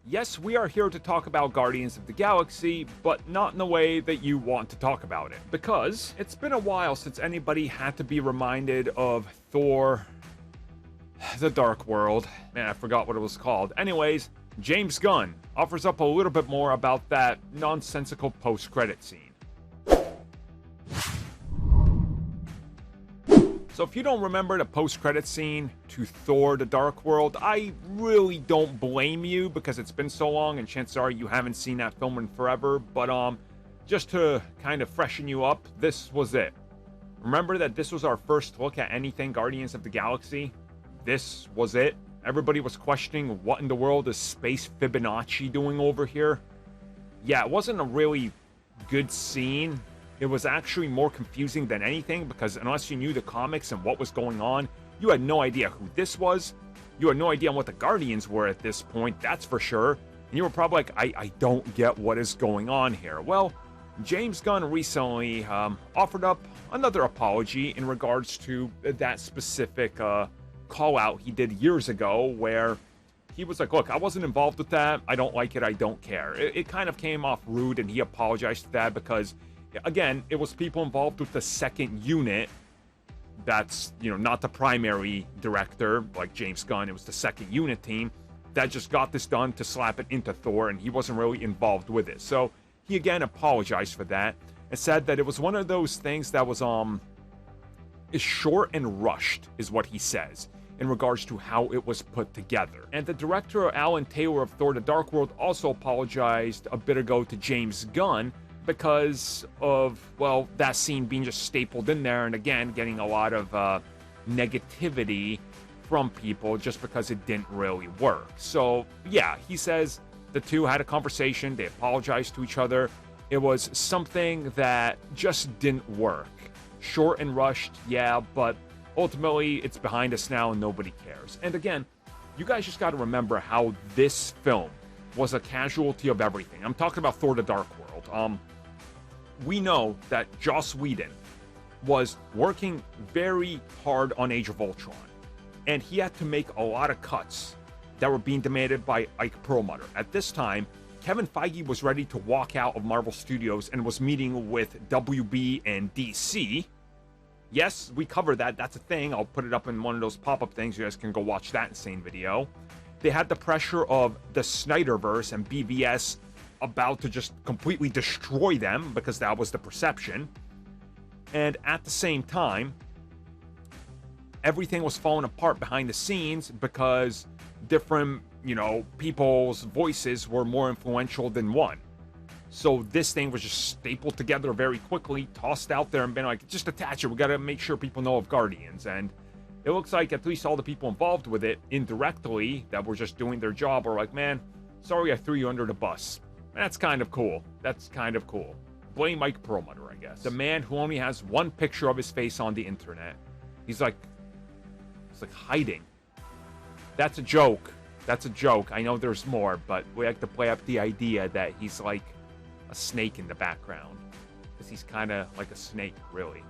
Yes, we are here to talk about Guardians of the Galaxy, but not in the way that you want to talk about it. Because it's been a while since anybody had to be reminded of Thor: The Dark World. Man, I forgot what it was called. Anyways, James Gunn offers up a little bit more about that nonsensical post-credit scene. So if you don't remember the post-credit scene to Thor: The Dark World, I really don't blame you because it's been so long and chances are you haven't seen that film in forever. But just to kind of freshen you up, this was it. Remember that this was our first look at anything Guardians of the Galaxy? This was it. Everybody was questioning what in the world is Space Fibonacci doing over here. Yeah, it wasn't a really good scene. It was actually more confusing than anything because unless you knew the comics and what was going on, you had no idea who this was. You had no idea what the Guardians were at this point, that's for sure. And you were probably like, I don't get what is going on here. Well, James Gunn recently offered up another apology in regards to that specific call out he did years ago where he was like, look, I wasn't involved with that. I don't like it. I don't care. It kind of came off rude and he apologized for that because again, it was people involved with the second unit. That's, not the primary director like James Gunn. It was the second unit team that just got this done to slap it into Thor, and he wasn't really involved with it. So he again apologized for that and said that it was one of those things that was is short and rushed, is what he says, in regards to how it was put together. And the director, Alan Taylor of Thor: The Dark World, also apologized a bit ago to James Gunn because of, well, that scene being just stapled in there and again getting a lot of negativity from people just because it didn't really work. So yeah, he says the two had a conversation, they apologized to each other. It was something that just didn't work. Short and rushed, yeah, but ultimately it's behind us now and nobody cares. And again, you guys just got to remember how this film was a casualty of everything. I'm talking about Thor: The Dark World. We know that Joss Whedon was working very hard on Age of Ultron, and he had to make a lot of cuts that were being demanded by Ike Perlmutter. At this time, Kevin Feige was ready to walk out of Marvel Studios and was meeting with WB and DC. Yes, we covered that. That's a thing. I'll put it up in one of those pop-up things. You guys can go watch that insane video. They had the pressure of the Snyderverse and BVS about to just completely destroy them because that was the perception. And at the same time, everything was falling apart behind the scenes because different, people's voices were more influential than one. So this thing was just stapled together very quickly, tossed out there and been like, just attach it. We got to make sure people know of Guardians. And it looks like at least all the people involved with it indirectly that were just doing their job are like, man, sorry I threw you under the bus. That's kind of cool. That's kind of cool. Blame Mike Perlmutter, I guess. The man who only has one picture of his face on the internet. He's like hiding. That's a joke. That's a joke. I know there's more, but we like to play up the idea that he's like a snake in the background. Because he's kind of like a snake, really.